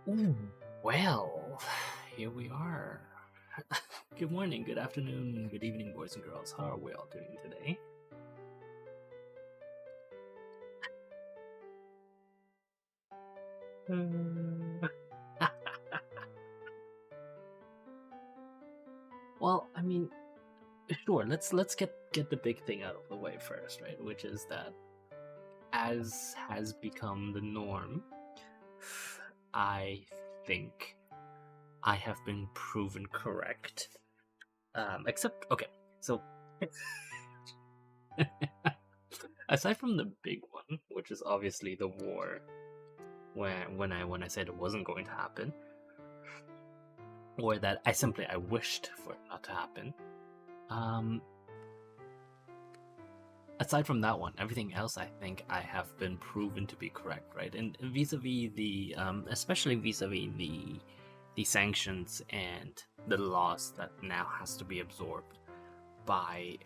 Ooh, well, here we are. Good morning, good afternoon, good evening, boys and girls. How are we all doing today? Uh, well, I mean, sure. Let's get the big thing out of the way first, right? Which is that, as has become the norm, I think I have been proven correct. Except, okay, so aside from the big one, which is obviously the war, when I said it wasn't going to happen, or that I wished for it not to happen. Um, Aside from that one, everything else I think I have been proven to be correct, right? And vis-a-vis the, especially vis-a-vis the sanctions and the loss that now has to be absorbed by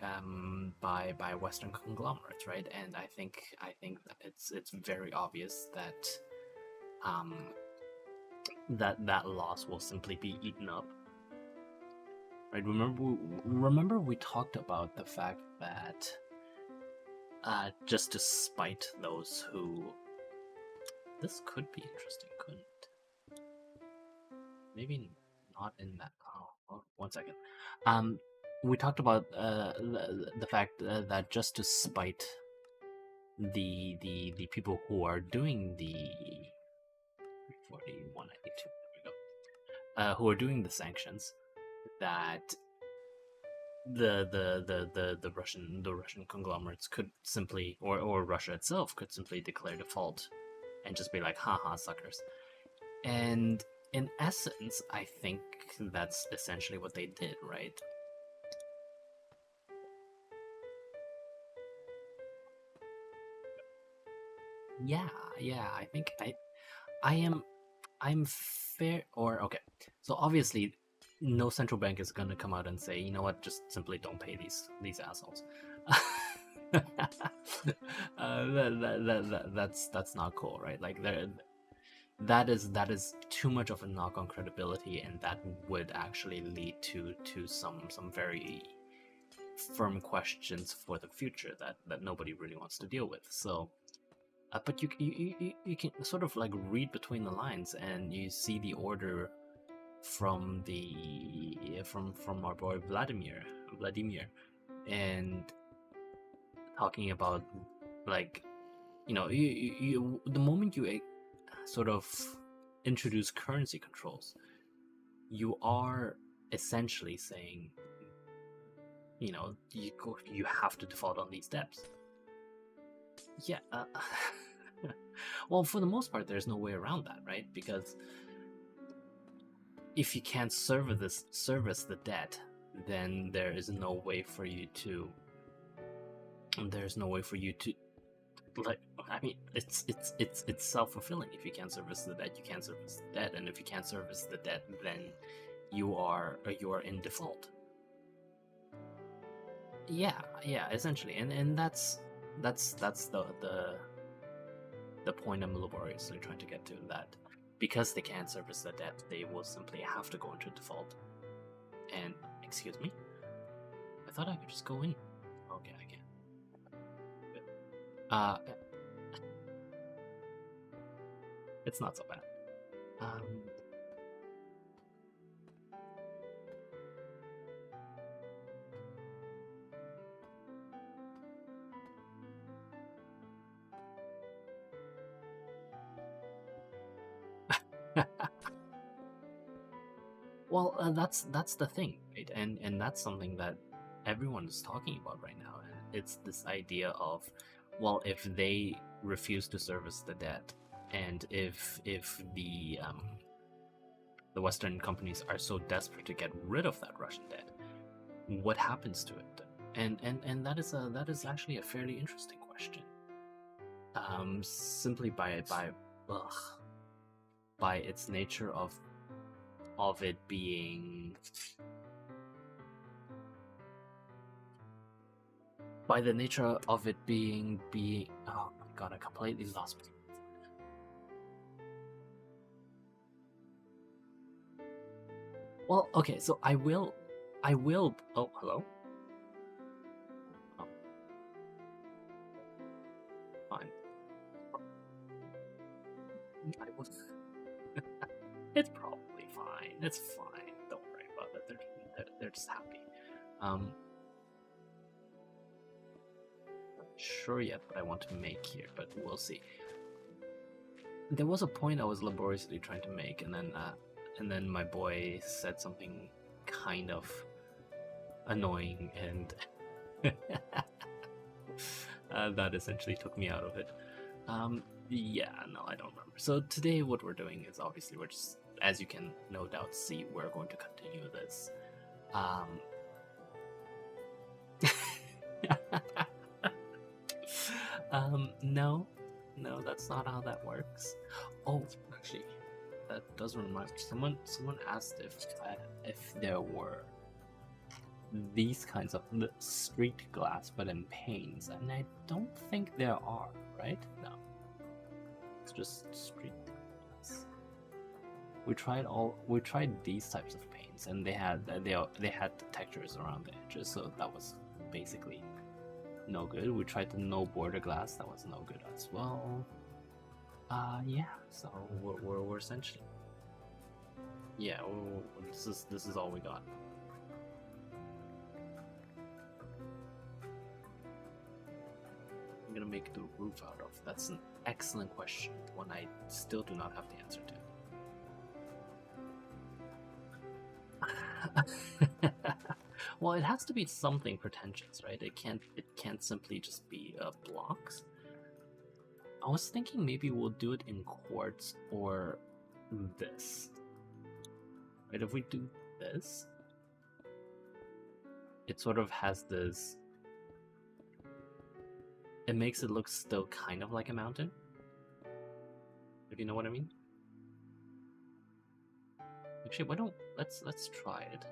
Western conglomerates, right? And I think that it's very obvious that um, that loss will simply be eaten up. Right? Remember we talked about the fact that just to spite those who, this could be interesting, couldn't it? Maybe not in that. Oh, 1 second. We talked about the fact that just to spite the people who are doing the 4192, there we go, who are doing the sanctions, that the Russian conglomerates could simply, or Russia itself could simply declare default and just be like, haha, suckers. And in essence, I think that's essentially what they did, right? Yeah, yeah, I think I'm fair, or okay. So obviously no central bank is going to come out and say, you know what, just simply don't pay these assholes. That's not cool, right? Like that is too much of a knock on credibility, and that would actually lead to some very firm questions for the future that nobody really wants to deal with. So but you can sort of like read between the lines, and you see the order from our boy Vladimir, and talking about, like, the moment you sort of introduce currency controls, you are essentially saying, you have to default on these debts. Yeah. Well, for the most part, there's no way around that, right? Because if you can't service the debt, then there's no way for you to. There's no way for you to, like. I mean, it's self-fulfilling. If you can't service the debt, you can't service the debt, and if you can't service the debt, then you are in default. Yeah, essentially, and that's the point I'm laboriously trying to get to, that because they can't service the debt, they will simply have to go into default. And excuse me, I thought I could just go in. Okay, I can. Good. It's not so bad. Um, well, that's the thing, right? And that's something that everyone is talking about right now. And it's this idea of, well, if they refuse to service the debt, and if the Western companies are so desperate to get rid of that Russian debt, what happens to it? And that is actually a fairly interesting question. Simply ugh, by its nature of it being, by the nature of it being, oh my god, I completely lost me. Well, okay, so I will. Oh, hello. Oh, fine. I was. It's probably fine. It's fine. Don't worry about it. They're just happy. Not sure yet what I want to make here, but we'll see. There was a point I was laboriously trying to make, and then my boy said something kind of annoying, and that essentially took me out of it. Yeah, no, I don't remember. So today, what we're doing is obviously we're just, as you can no doubt see, we're going to continue this. No, no, that's not how that works. Oh, actually, that does remind me. Someone asked if there were these kinds of street glass, but in panes, and I don't think there are. Right? No, it's just street glass. We tried these types of paints, and they had textures around the edges, so that was basically no good. We tried the no border glass, that was no good as well. Yeah. So we're essentially, yeah. This is all we got. I'm gonna make the roof out of. That's an excellent question, one I still do not have the answer to. Well, it has to be something pretentious, right? It can't simply just be blocks. I was thinking maybe we'll do it in quartz or this. Right? If we do this, it sort of has this. It makes it look still kind of like a mountain. If you know what I mean. Actually, why don't let's try it.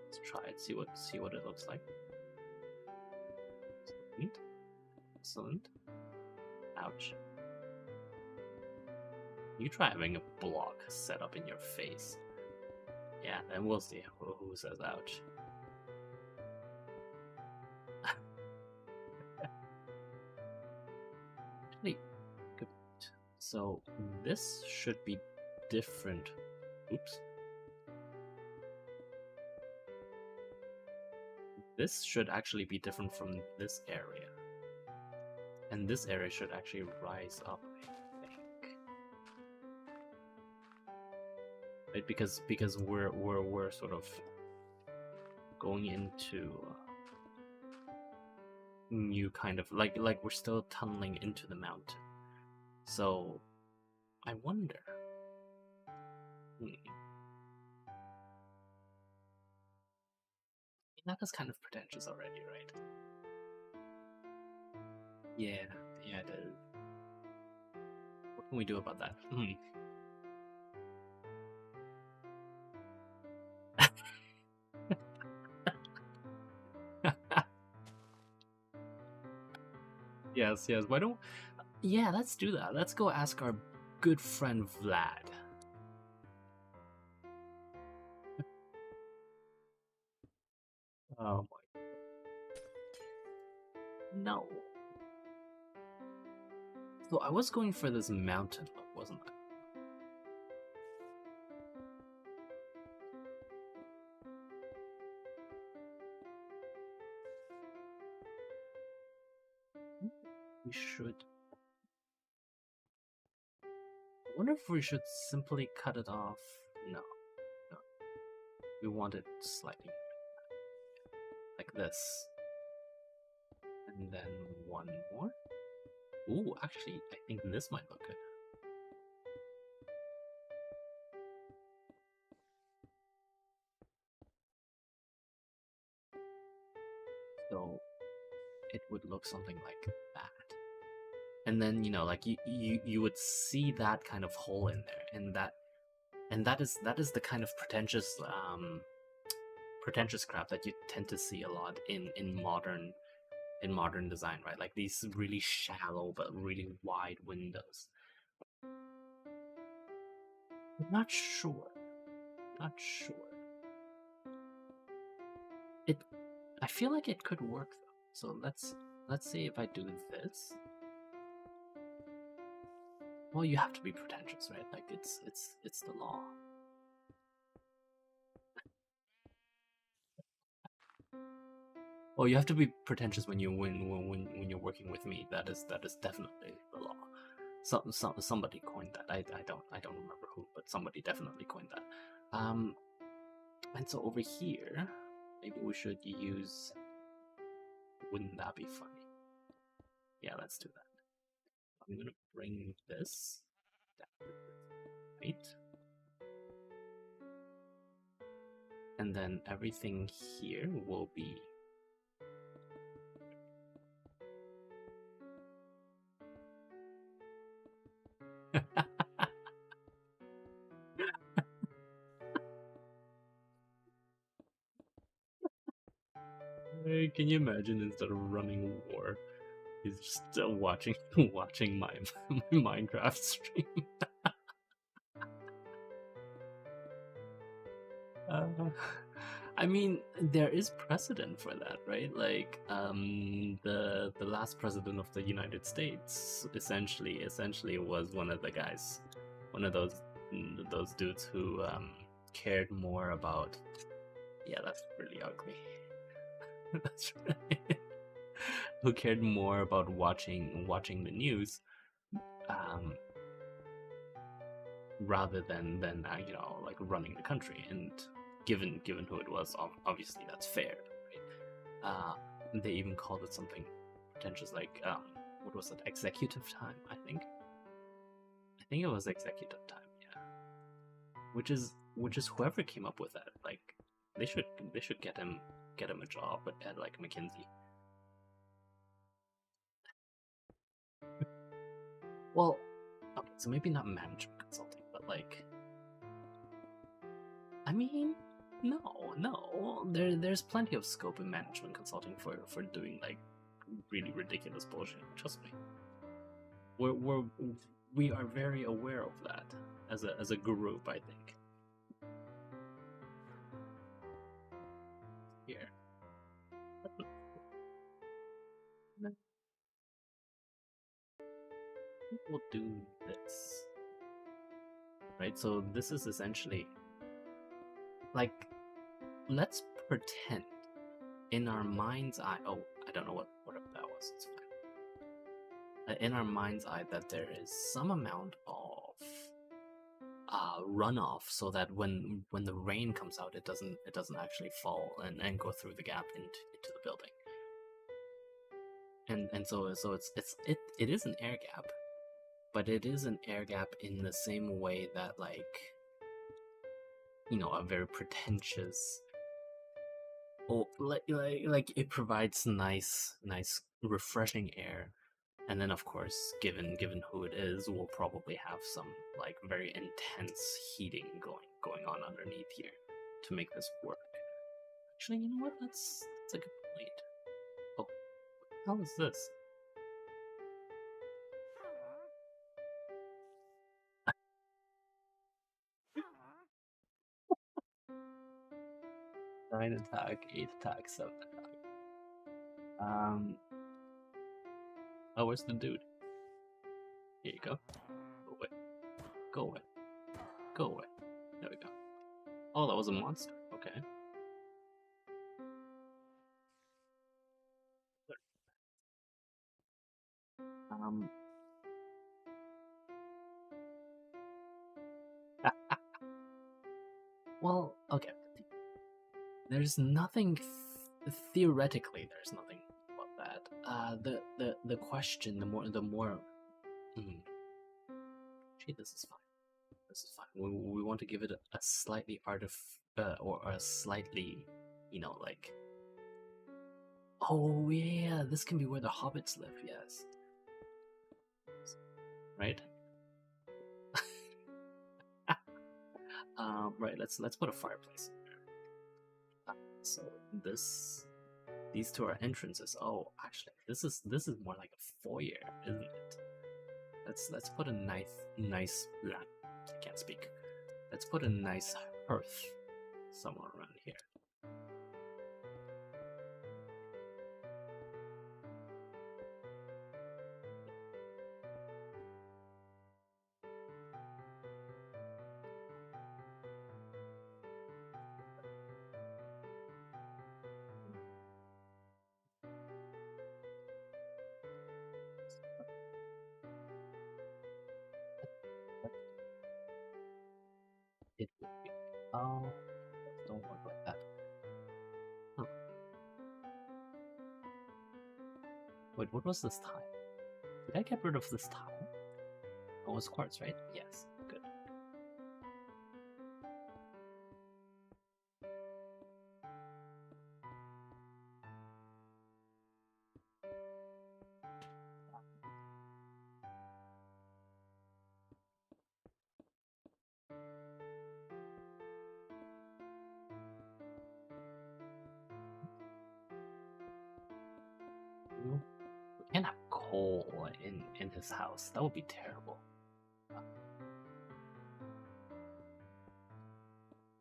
Let's try it. See what it looks like. Sweet. Excellent. Ouch. You try having a block set up in your face. Yeah, then we'll see who says ouch. Actually, good. So this should be different. Oops. This should actually be different from this area. And this area should actually rise up, I think. Right? Because we're sort of going into new kind of like we're still tunneling into the mountain. So I wonder. That was kind of pretentious already, right? Yeah, it is. What can we do about that? Yes. Why don't? Yeah, let's do that. Let's go ask our good friend Vlad. Oh my. No. So I was going for this mountain look, wasn't I? We should. I wonder if we should simply cut it off. No. We want it slightly like this. And then one more. Ooh, actually, I think this might look good. So it would look something like that. And then like you would see that kind of hole in there, and that is the kind of pretentious crap that you tend to see a lot in modern design, right? Like these really shallow but really wide windows. I'm not sure. it. I feel like it could work though. So let's see if I do this. Well, you have to be pretentious, right? Like it's the law. Well, you have to be pretentious when when you're working with me. That is definitely the law. Somebody coined that. I don't remember who, but somebody definitely coined that. And so over here, maybe we should use. Wouldn't that be funny? Yeah, let's do that. I'm gonna bring this down, right? And then everything here will be Can you imagine instead of running war, he's just still watching watching my Minecraft stream? Uh, I mean, there is precedent for that, right? Like, the last president of the United States essentially was one of the guys, one of those dudes who cared more about. Yeah, that's really ugly. That's right. Who cared more about watching the news, um, rather than you know, like running the country. And given who it was, obviously that's fair, right? They even called it something pretentious, like what was it? Executive time, I think. I think it was executive time. Yeah, which is whoever came up with that. Like they should get him a job at like McKinsey. Well, okay, so maybe not management consulting, but like, I mean, no. There's plenty of scope in management consulting for doing like really ridiculous bullshit. Trust me. We're we are very aware of that as a group. I think here we'll do this, right? So this is essentially like, let's pretend in our mind's eye. Oh, I don't know what that was. It's fine. In our mind's eye that there is some amount of runoff, so that when the rain comes out, it doesn't actually fall and go through the gap into the building. And so it is an air gap, but it is an air gap in the same way that, like, you know, a very pretentious, or like it provides nice refreshing air. And then, of course, given who it is, we'll probably have some like very intense heating going on underneath here to make this work. Actually, you know what? That's a good point. Oh, how is this? Nine attack, 8 attack, 7 attack. Oh, where's the dude? Here you go. Go away. Go away. Go away. There we go. Oh, that was a monster. Okay. Um. Well, okay. There's nothing. Theoretically, there's nothing about that. The question, the more. Hmm. Gee, this is fine. This is fine. We want to give it a slightly or a slightly, you know, like. Oh yeah, this can be where the hobbits live. Yes. Right. Right. Let's put a fireplace in there. So these two are entrances. Oh, actually, this is more like a foyer, isn't it? Let's put a nice. I can't speak. Let's put a nice hearth somewhere around here. it would be. Oh, don't work like that. Huh. Wait, what was this tile? Did I get rid of this tile? Oh, it was quartz, right? Yes, good. No, we can't have coal in his house. That would be terrible.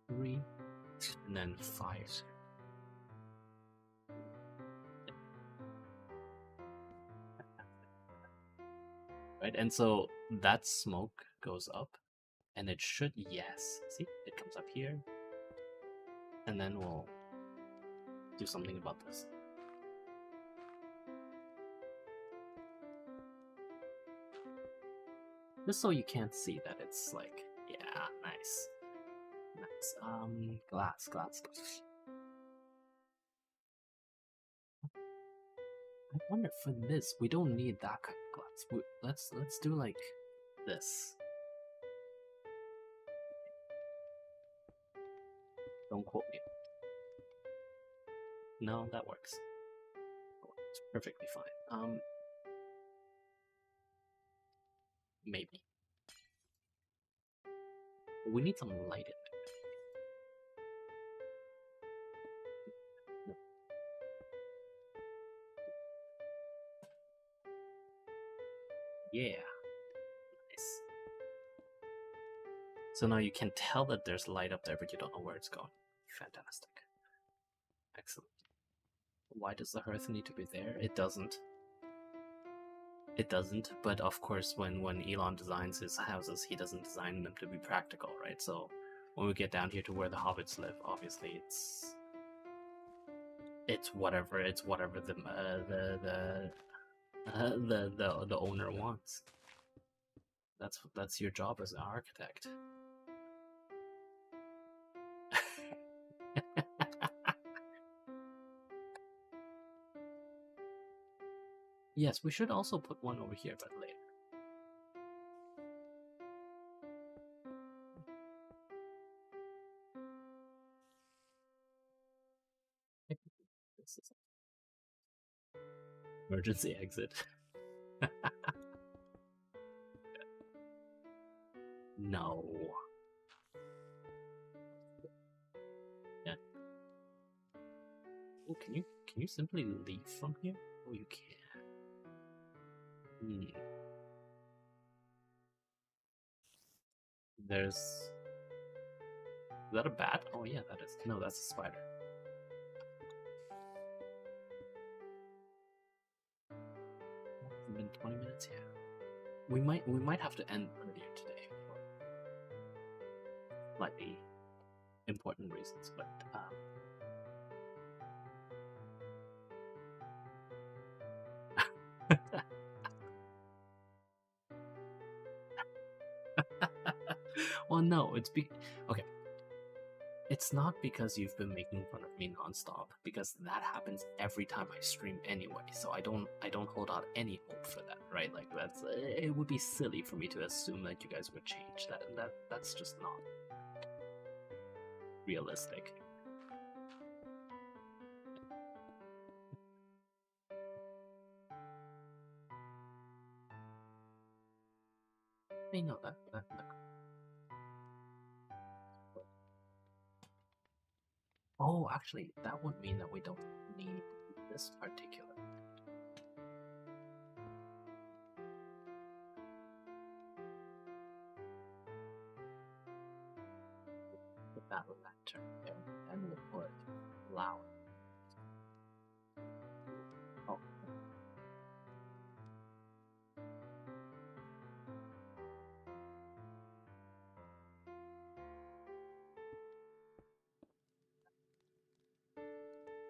3, and then 5. Right, and so that smoke goes up, and it should, yes, see, it comes up here, and then we'll do something about this. Just so you can't see that it's like, yeah, nice. Nice. Glass. I wonder for this, we don't need that kind of glass. Let's do like this. Don't quote me. No, that works. It's perfectly fine. Maybe. But we need some light in there. No. Yeah. Nice. So now you can tell that there's light up there, but you don't know where it's going. Fantastic. Excellent. Why does the hearth need to be there? It doesn't. It doesn't, but of course when Elon designs his houses, he doesn't design them to be practical, right? So when we get down here to where the hobbits live, obviously it's whatever the owner wants. That's your job as an architect. Yes, we should also put one over here, but later. This is emergency exit. No. Yeah. Oh, can you simply leave from here? Oh, you can. There's... Is that a bat? Oh yeah, that is. No, that's a spider. It's been 20 minutes, yeah. We might have to end earlier today for slightly important reasons, but well, no, okay. It's not because you've been making fun of me nonstop, because that happens every time I stream anyway. So I don't hold out any hope for that, right? Like it would be silly for me to assume that you guys would change. That's just not realistic. I know that. Oh, actually, that would mean that we don't need this particular. Put that lantern there, and we'll put loud. Oh.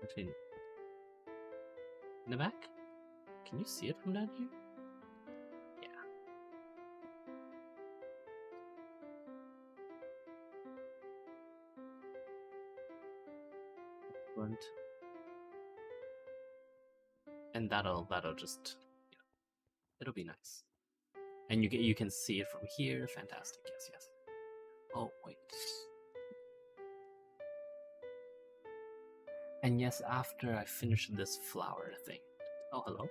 Actually, in the back? Can you see it from down here? Yeah. front, and that'll just, you know, it'll be nice. And you can see it from here. Fantastic. Yes, yes. Oh wait. And yes, after I finish this flower thing. Oh, hello.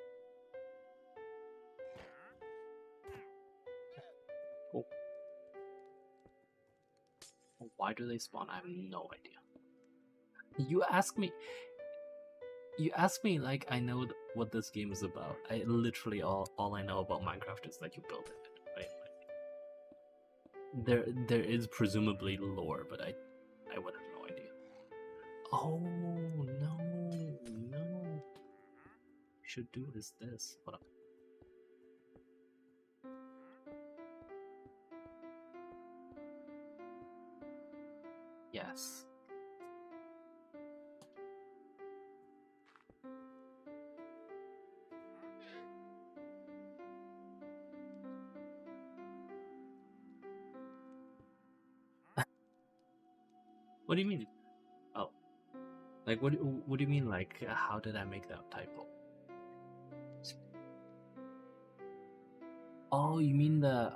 Oh. Why do they spawn? I have no idea. You ask me. You ask me like I know what this game is about. I literally all I know about Minecraft is that you build it. Right? There is presumably lore, but I would have no idea. Oh no, no. Should do is this. Hold up. Yes. What do you mean? Oh, like what do you mean? Like how did I make that typo? Oh, you mean the?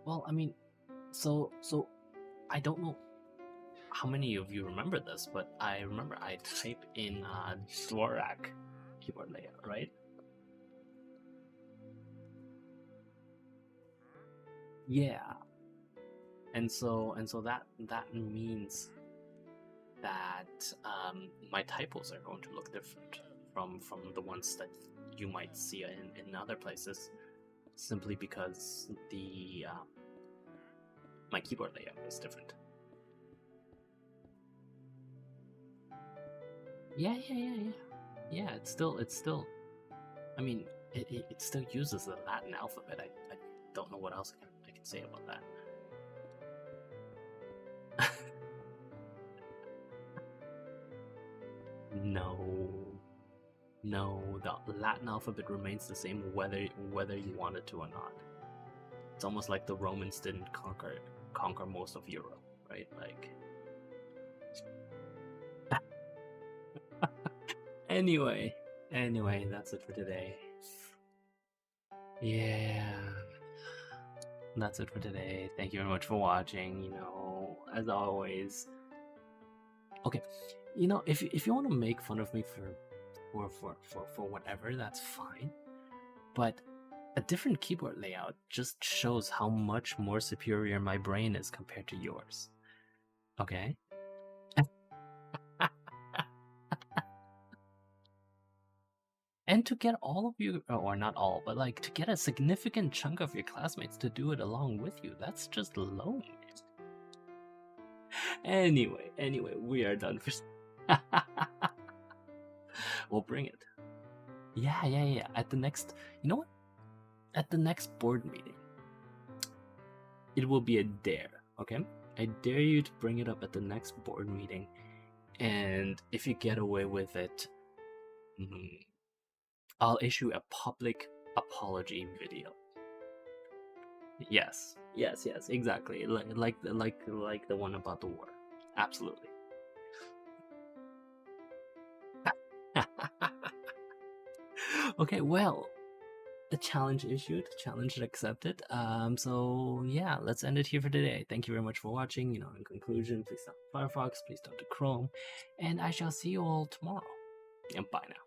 Well, I mean, so I don't know how many of you remember this, but I remember I type in Dvorak keyboard layout, right? Yeah, and so that means that my typos are going to look different from the ones that you might see in other places, simply because the my keyboard layout is different. Yeah. Yeah, it's still. I mean, it still uses the Latin alphabet. I don't know what else I can say about that. No, the Latin alphabet remains the same whether you want it to or not. It's almost like the Romans didn't conquer most of Europe, right? Like. Anyway, that's it for today. Yeah, that's it for today. Thank you very much for watching. You know, as always. Okay, you know, if you want to make fun of me for whatever, that's fine. But a different keyboard layout just shows how much more superior my brain is compared to yours. Okay? And to get all of you, or not all, but like to get a significant chunk of your classmates to do it along with you, that's just lonely. Anyway, we are done for. We'll bring it. Yeah. At the next, you know what? At the next board meeting, it will be a dare, okay? I dare you to bring it up at the next board meeting, and if you get away with it, I'll issue a public apology video. Yes, exactly. Like the one about the war. Absolutely. Okay, well, the challenge issued, challenge accepted. So yeah, let's end it here for today. Thank you very much for watching. You know, in conclusion, please stop Firefox, please stop to Chrome, and I shall see you all tomorrow. And bye now.